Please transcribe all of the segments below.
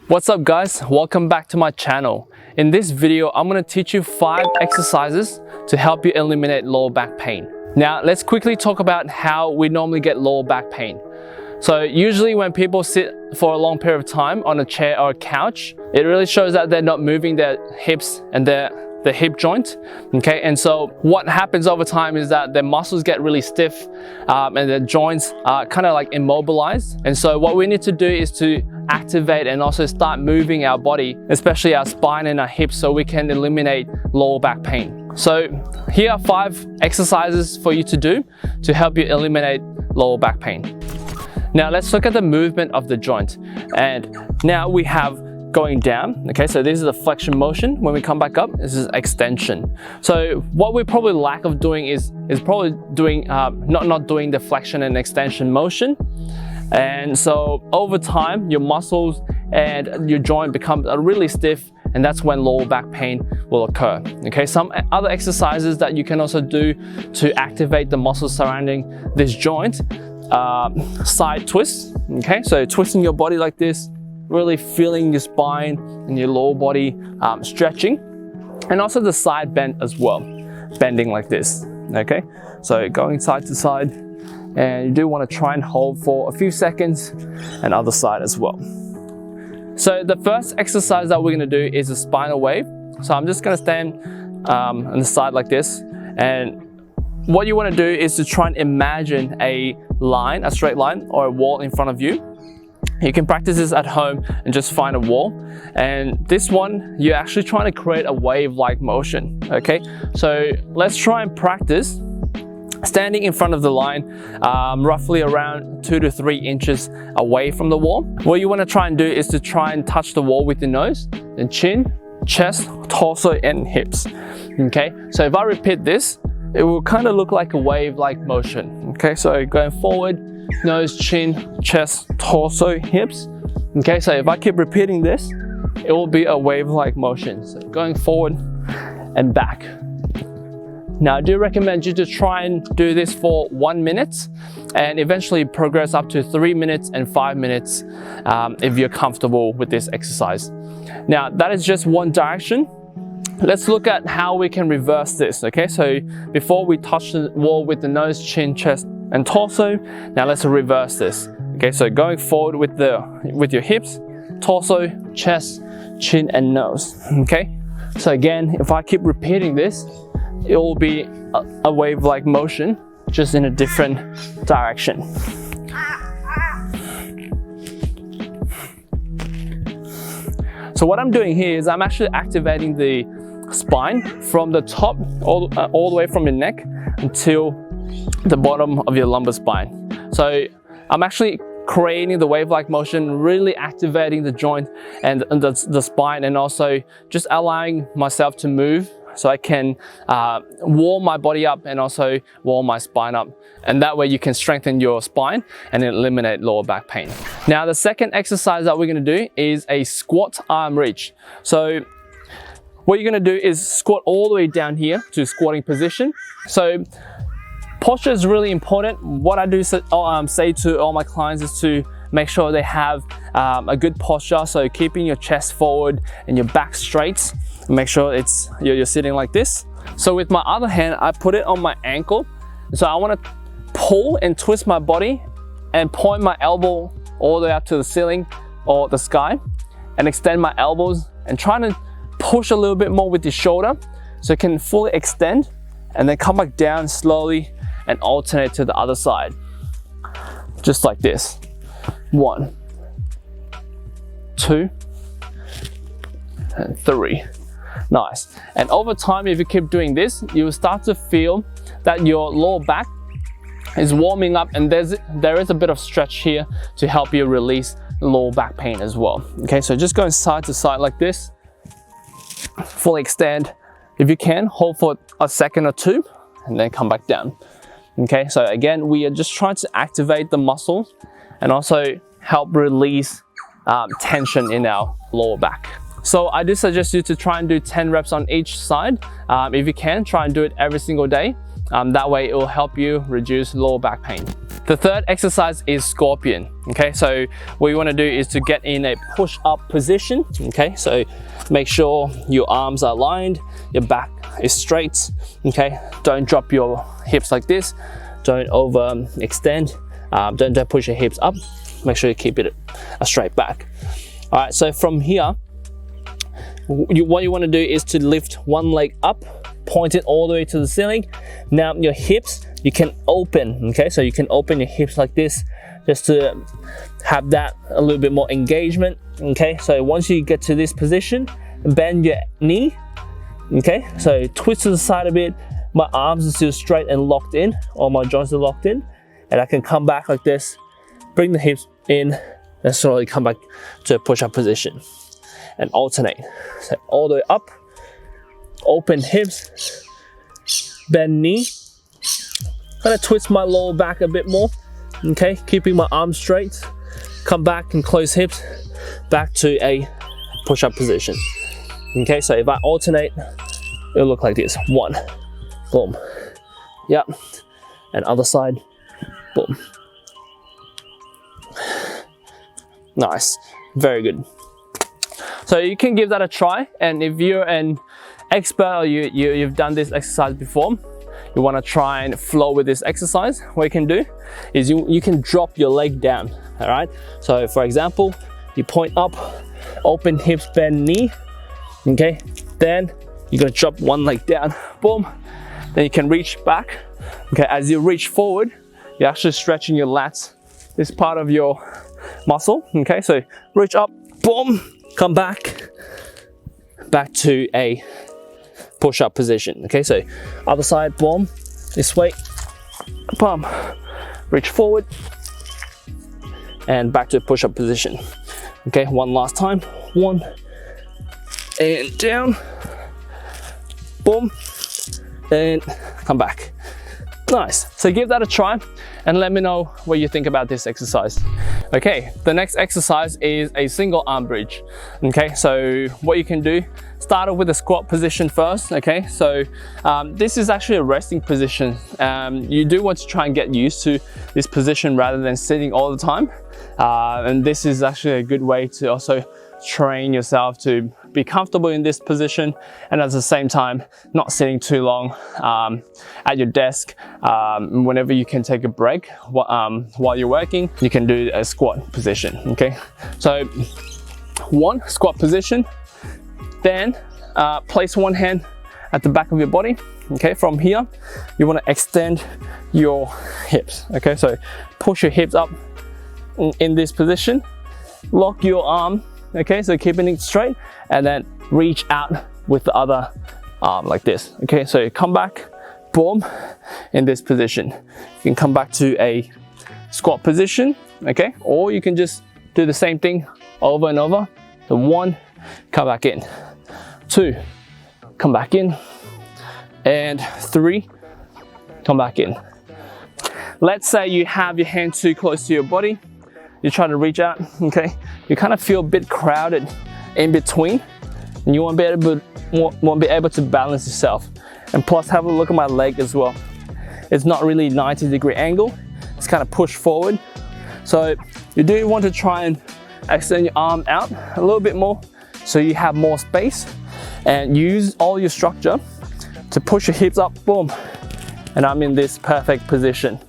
What's up guys, welcome back to my channel. In this video, I'm going to teach you 5 exercises to help you eliminate lower back pain. Now let's quickly talk about how we normally get lower back pain. So usually when people sit for a long period of time on a chair or a couch, it really shows that they're not moving their hips and their hip joint, okay? And so what happens over time is that their muscles get really stiff and their joints are kind of like immobilized. And so what we need to do is to activate and also start moving our body, especially our spine and our hips, so we can eliminate lower back pain. So here are 5 exercises for you to do to help you eliminate lower back pain. Now let's look at the movement of the joint. And now we have going down, okay, so this is a flexion motion. When we come back up, this is extension. So what we probably lack of doing is probably doing not doing the flexion and extension motion. And so over time, your muscles and your joint become really stiff, and that's when lower back pain will occur. Okay, some other exercises that you can also do to activate the muscles surrounding this joint, side twists. Okay, so twisting your body like this, really feeling your spine and your lower body stretching, and also the side bend as well, bending like this. Okay, so going side to side, and you do want to try and hold for a few seconds, and other side as well. So the first exercise that we're going to do is a spinal wave. So I'm just going to stand on the side like this, and what you want to do is to try and imagine a line, a straight line or a wall in front of you. You can practice this at home and just find a wall. And this one, you're actually trying to create a wave-like motion, okay? So let's try and practice standing in front of the line, roughly around 2 to 3 inches away from the wall. What you want to try and do is to try and touch the wall with your nose, then chin, chest, torso, and hips, okay? So if I repeat this, it will kind of look like a wave-like motion, okay? So going forward, nose, chin, chest, torso, hips. Okay, so if I keep repeating this, it will be a wave-like motion. So going forward and back. Now I do recommend you to try and do this for 1 minute and eventually progress up to 3 minutes and 5 minutes if you're comfortable with this exercise. Now that is just one direction. Let's look at how we can reverse this, okay? So before we touch the wall with the nose, chin, chest, and torso, now let's reverse this. Okay, so going forward with your hips, torso, chest, chin, and nose. Okay, so again, if I keep repeating this, it will be a wave-like motion, just in a different direction. So what I'm doing here is I'm actually activating the spine from the top all the way from your neck until the bottom of your lumbar spine. So I'm actually creating the wave-like motion, really activating the joint and the spine, and also just allowing myself to move so I can warm my body up and also warm my spine up. And that way you can strengthen your spine and eliminate lower back pain. Now the second exercise that we're going to do is a squat arm reach. So what you're going to do is squat all the way down here to squatting position. So posture is really important. What I do say to all my clients is to make sure they have a good posture. So keeping your chest forward and your back straight. Make sure you're sitting like this. So with my other hand, I put it on my ankle. So I want to pull and twist my body and point my elbow all the way up to the ceiling or the sky, and extend my elbows and try to push a little bit more with your shoulder so it can fully extend, and then come back down slowly and alternate to the other side. Just like this. 1, 2, and 3. Nice. And over time, if you keep doing this, you will start to feel that your lower back is warming up, and there is a bit of stretch here to help you release lower back pain as well. Okay, so just going side to side like this. Fully extend. If you can, hold for a second or 2, and then come back down. Okay, so again, we are just trying to activate the muscles and also help release tension in our lower back. So I do suggest you to try and do 10 reps on each side. If you can, try and do it every single day. That way it will help you reduce lower back pain. The third exercise is scorpion. Okay, so what you want to do is to get in a push-up position. Okay, so make sure your arms are aligned, your back is straight. Okay, don't drop your hips like this. Don't overextend. Don't push your hips up. Make sure you keep it a straight back. All right, so from here, what you want to do is to lift one leg up, point it all the way to the ceiling. Now your hips, you can open, okay? So you can open your hips like this, just to have that a little bit more engagement, okay? So once you get to this position, bend your knee, okay? So twist to the side a bit. My arms are still straight and locked in, or my joints are locked in, and I can come back like this, bring the hips in, and slowly come back to a push-up position, and alternate. So all the way up, open hips, bend knee, kind of twist my lower back a bit more, okay, keeping my arms straight, come back and close hips, back to a push-up position. Okay, so if I alternate, it'll look like this. One, boom, yep, and other side, boom. Nice, very good. So you can give that a try, and if you're an expert or you've done this exercise before, you want to try and flow with this exercise, what you can do is you can drop your leg down. All right, so for example, you point up, open hips, bend knee, okay, then you're going to drop one leg down, boom, then you can reach back. Okay, as you reach forward, you're actually stretching your lats, this part of your muscle. Okay, so reach up, boom, come back to a push-up position. Okay, so other side, boom, this way, boom, reach forward and back to a push-up position. Okay, one last time, one, and down, boom, and come back. Nice. So give that a try and let me know what you think about this exercise. Okay, the next exercise is a single arm bridge. Okay, so what you can do, start off with a squat position first. Okay, so this is actually a resting position. You do want to try and get used to this position rather than sitting all the time. And this is actually a good way to also train yourself to be comfortable in this position, and at the same time not sitting too long at your desk. Whenever you can take a break while you're working, you can do a squat position. Okay, so one squat position, then place one hand at the back of your body. Okay, from here you want to extend your hips. Okay, so push your hips up in this position, lock your arm. Okay, so keeping it straight, and then reach out with the other arm like this. Okay, so you come back, boom, in this position. You can come back to a squat position, okay, or you can just do the same thing over and over. So one, come back in, two, come back in, and three, come back in. Let's say you have your hand too close to your body. You try to reach out, okay? You kind of feel a bit crowded in between, and you won't be able to balance yourself. And plus, have a look at my leg as well. It's not really 90-degree angle. It's kind of pushed forward. So you do want to try and extend your arm out a little bit more so you have more space, and use all your structure to push your hips up, boom. And I'm in this perfect position.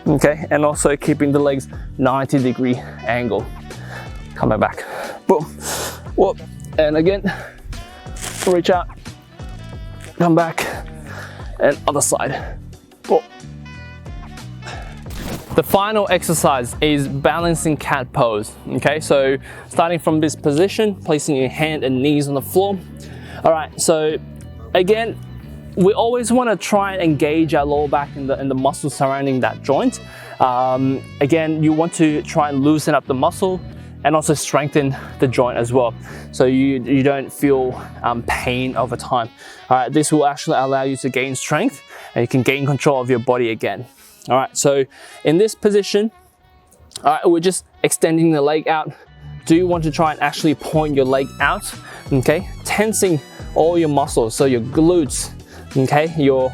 Okay, and also keeping the legs 90-degree angle. Coming back, boom, whoop, and again, reach out, come back, and other side, boom. The final exercise is balancing cat pose. Okay, so starting from this position, placing your hand and knees on the floor. All right, so again, we always want to try and engage our lower back and the muscles surrounding that joint. Again, you want to try and loosen up the muscle and also strengthen the joint as well, so you don't feel pain over time. All right, this will actually allow you to gain strength, and you can gain control of your body again. All right, so in this position, all right, we're just extending the leg out. Do you want to try and actually point your leg out? Okay, tensing all your muscles, so your glutes, okay, your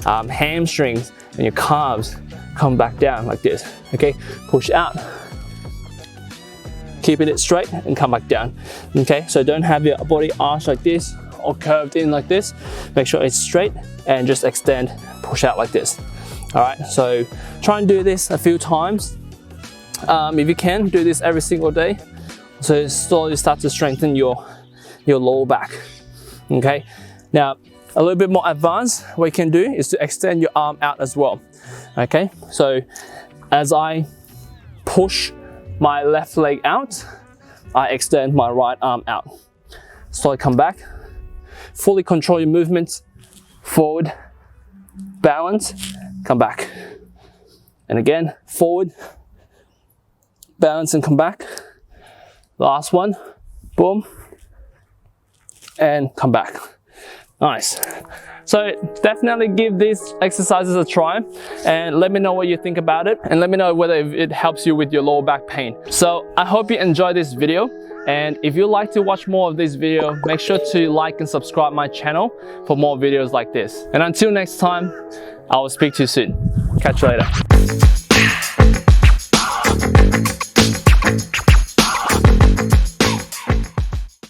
hamstrings and your calves come back down like this. Okay, push out, keeping it straight and come back down. Okay, so don't have your body arched like this or curved in like this. Make sure it's straight and just extend, push out like this. All right, so try and do this a few times. If you can, do this every single day. So slowly start to strengthen your lower back. Okay, now a little bit more advanced, what you can do is to extend your arm out as well. Okay, so as I push my left leg out, I extend my right arm out. Slowly come back, fully control your movements, forward, balance, come back. And again, forward, balance and come back. Last one, boom, and come back. Nice. So definitely give these exercises a try and let me know what you think about it, and let me know whether it helps you with your lower back pain. So I hope you enjoyed this video, and if you'd like to watch more of this video, make sure to like and subscribe my channel for more videos like this. And until next time, I will speak to you soon. Catch you later.